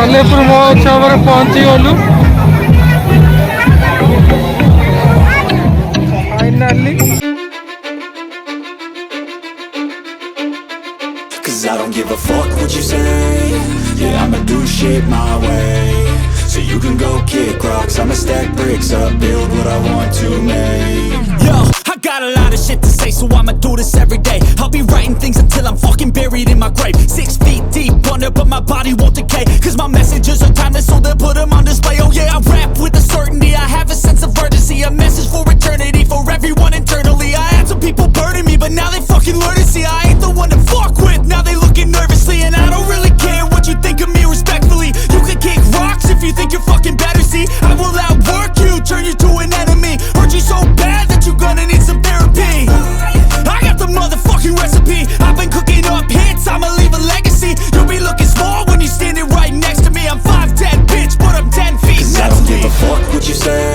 ସାଲେପୁର ମହୋତ୍ସବରେ ପହଞ୍ଚିଗଲୁ finally. Cause I don't give a fuck what you say. Yeah, I'ma do shit my way. So you can go kick rocks, I'ma stack bricks up, build what I want to make. Yo, I got a lot of shit to say, so I'ma do this every day. I'll be writing things until I'm fucking buried in my grave. 6 feet deep under, but my body won't decay. Cause my messages are timeless, so they'll put them on display. Oh yeah, I rap with a certainty, I have a sense of urgency. A message for eternity, for everyone internally. I had some people burning me, but now they fucking learn to see I ain't the one to fuck with, now they looking nervously. And I don't really care what you think of me, respectfully. You can kick rocks if you think you're fucking better, see. I will outwork you, turn you to an enemy. Hurt you so bad that you're gonna need some therapy. I got the motherfucking recipe, I've been cooking up hits, I'ma leave a legacy. You'll be looking small when you're standing right next to me. I'm 5'10", bitch, but I'm 10 feet next to me. Cause I don't give a fuck what you say.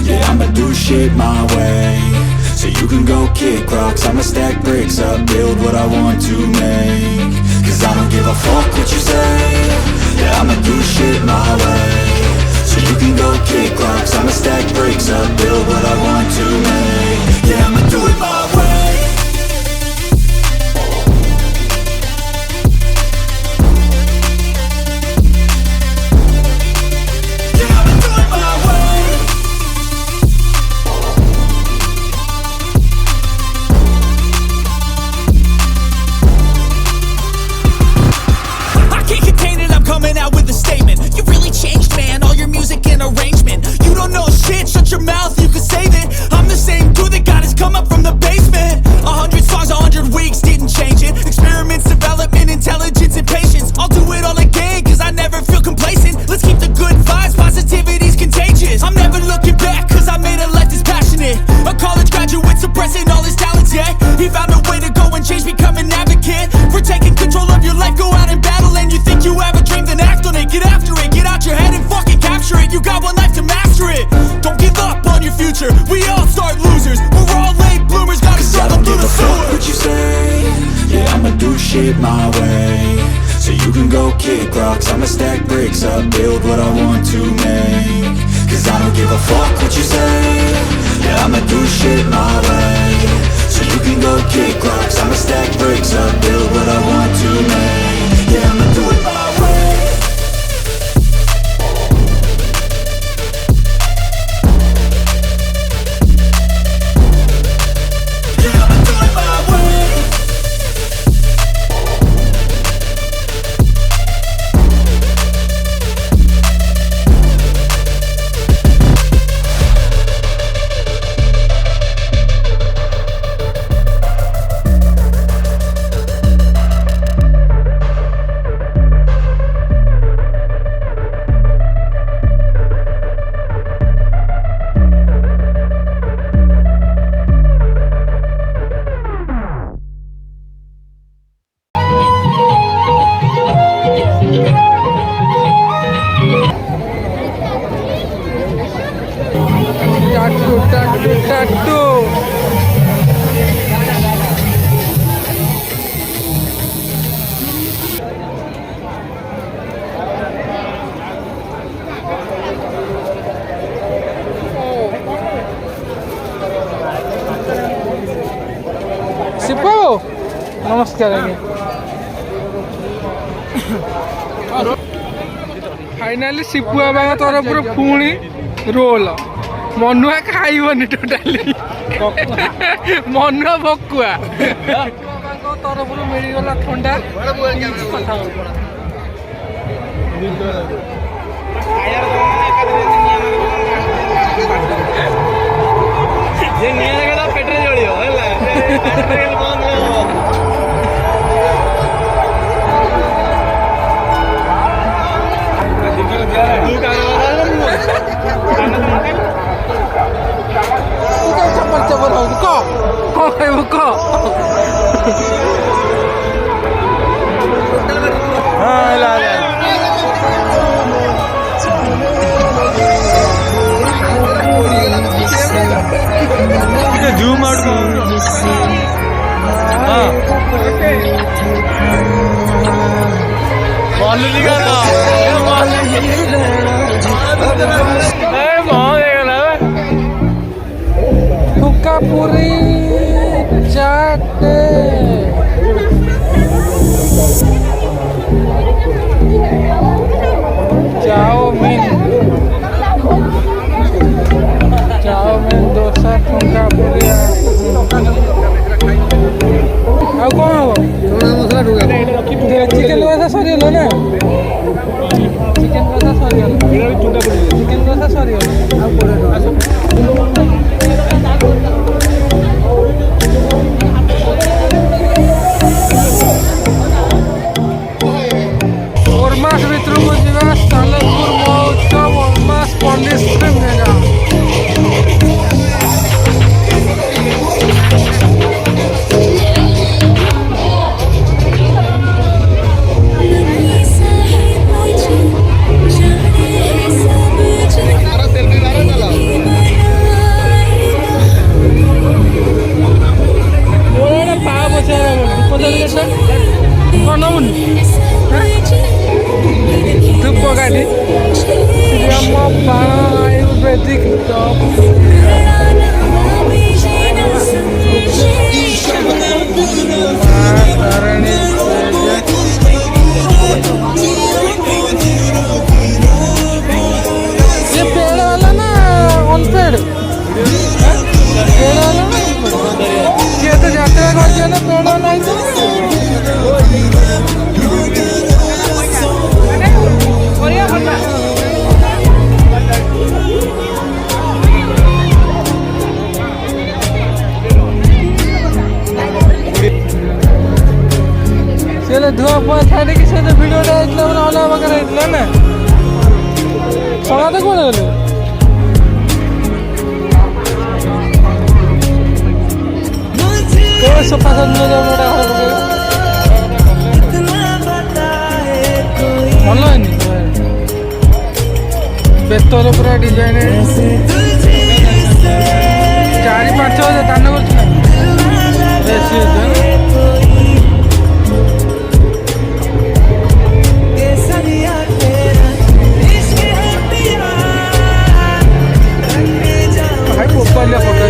Yeah, I'ma do shit my way. So you can go kick rocks, I'ma stack bricks up, build what I want to make. Cause I don't give a fuck what you say. Yeah, I'ma do shit my way. So you can go kick rocks, I'ma stack bricks up, build what I want to make. Yeah, I'ma do it my way. Coming out with a statement. You really changed, man, all your music and arrangement. You don't know shit, shut your mouth, you can save it. I'm the same dude that got his come up from the basement. 100 songs, 100 weeks, didn't change it. Experiments, development, intelligence, and patience. I'll do it all again, cause I never feel complacent. Let's keep the good vibes, positivity's contagious. I'm never looking back, cause I made a life that's passionate. A college graduate suppressing all his talents, yeah. He found a way to go and change, become an advocate. For taking control of your life, go out and battle. And you think you have a dream, then act on it. Get after it, get out your head and fucking capture it. You got one life to master it. Don't give up on your future, we all start losers. We're all late bloomers, gotta struggle through the sewer. What you say? Yeah, I'ma do shit my way. So you can go kick rocks, I'ma stack bricks up, build what I want to make. Cause I don't give a fuck what you say. Yeah, I'ma do shit my way. So you can go kick rocks, I'ma stack bricks up, build what I want to make. Yeah, I'ma do it my way. Shibu ନମସ୍କାର ଆଜ୍ଞା। Finally Shibu ବାବାଙ୍କ ତରଫରୁ ପୁଣି roll. ମନୁଆ ଖାଇବନି totally, ମନୁଆ ଭକୁଆ। ବାବାଙ୍କ ତରଫରୁ ମିଳିଗଲା ଥଣ୍ଡା। ପେଟରେ ଜଳିବ ହେଲା। ଚପଲ ହଉଛି କହ, କଣ ଖାଇବୁ କହ। ହଁ ହେଲା ହେଲା। धुआ फुआ छाड़ी कि से भिडियो अल्लाह बकर ना समाते कौन गले सफा भल बेतर पूरा डिजाइन 4-5 हजार दान कर फोटो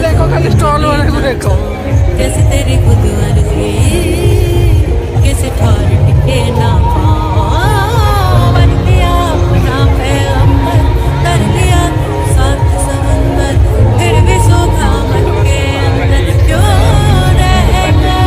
देखो खाली स्टॉल वाले को देखो कैसे तेरी खुद अर्जी कैसे ठहर टिके ना बन गया अपना पैगंबर कर दिया तू साथ समंदर फिर भी सूखा मन के अंदर क्यों रहेगा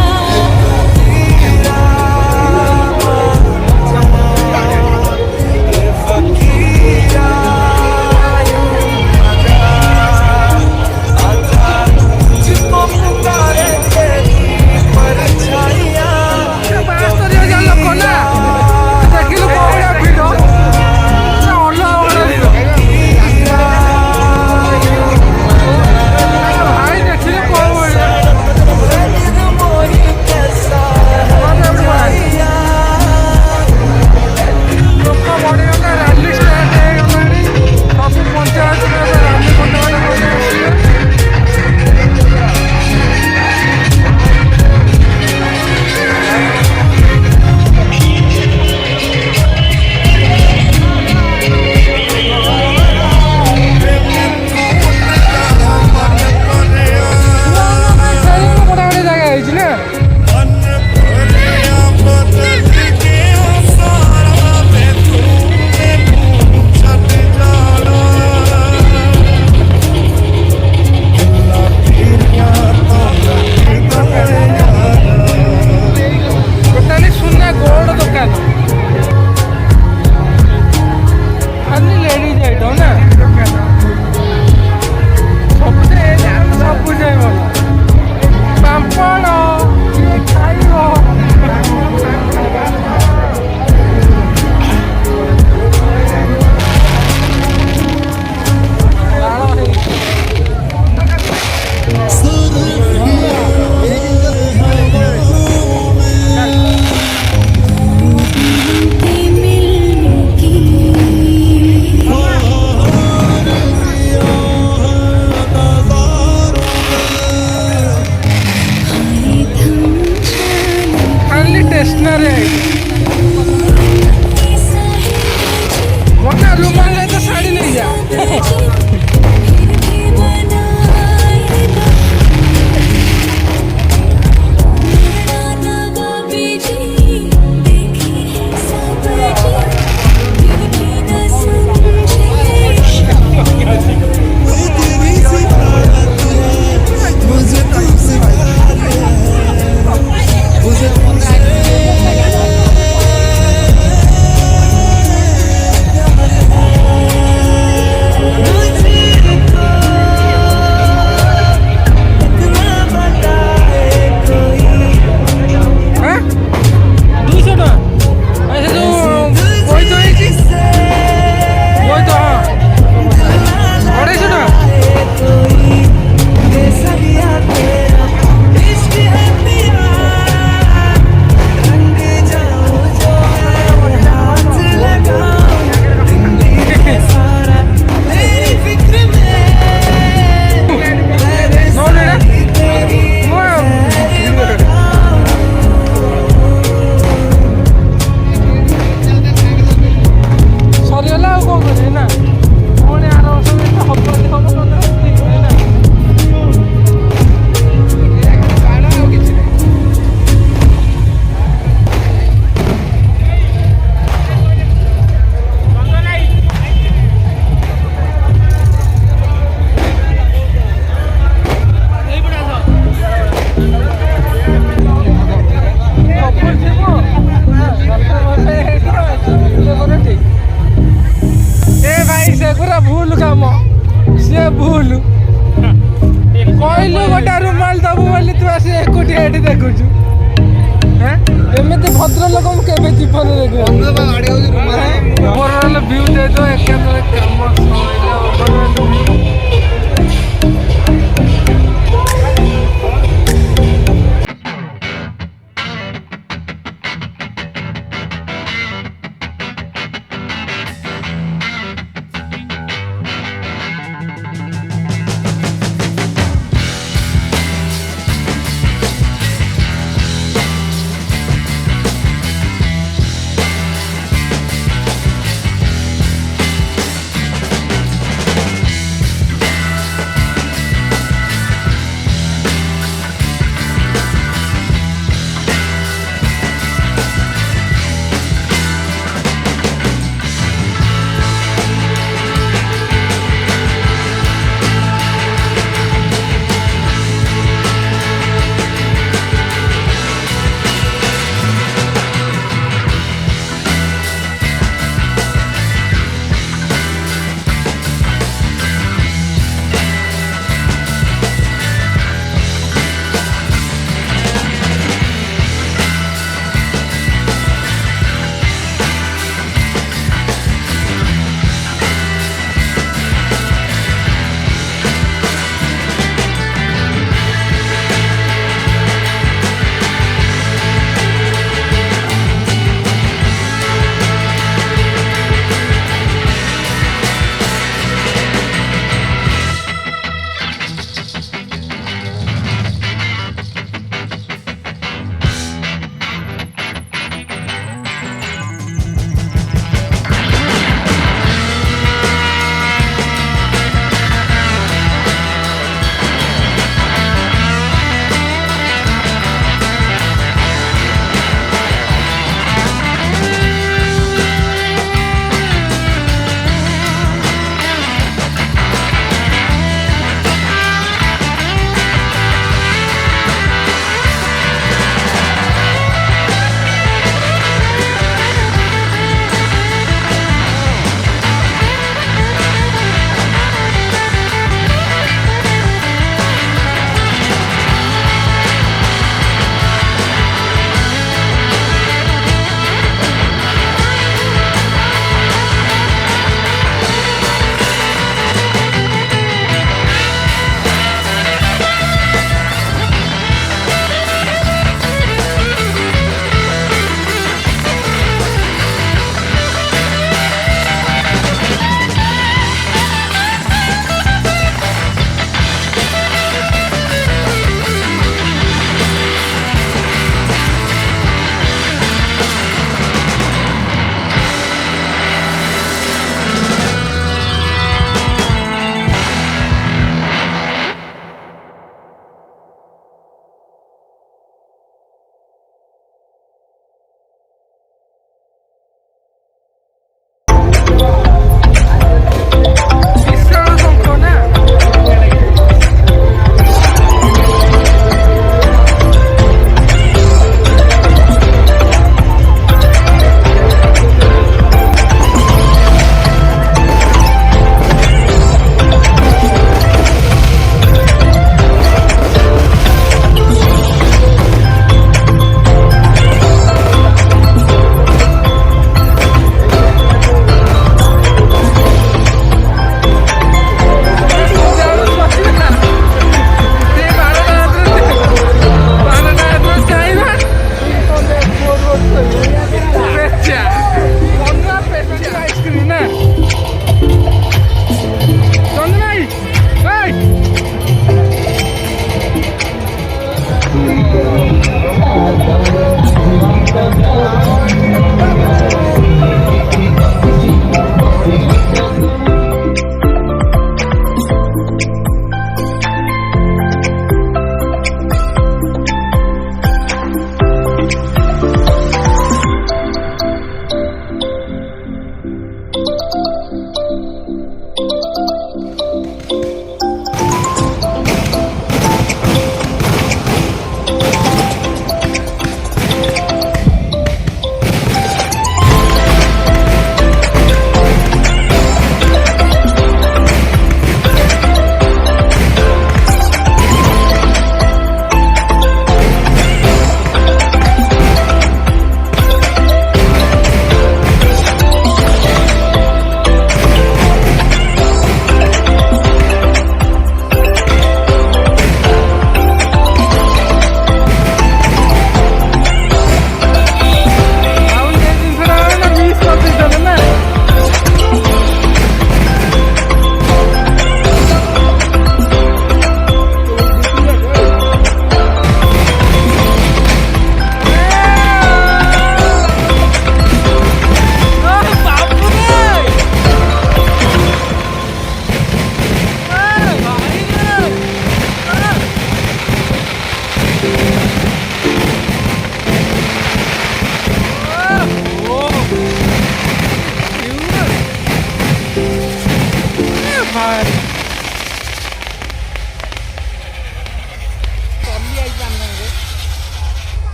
भूल कहलु गोटे रुमाल दबु बोली तू आसी एकुटिया एठी देखुछु हैं एमती भद्र लोक केबे जीवन देखु मोर व्यूज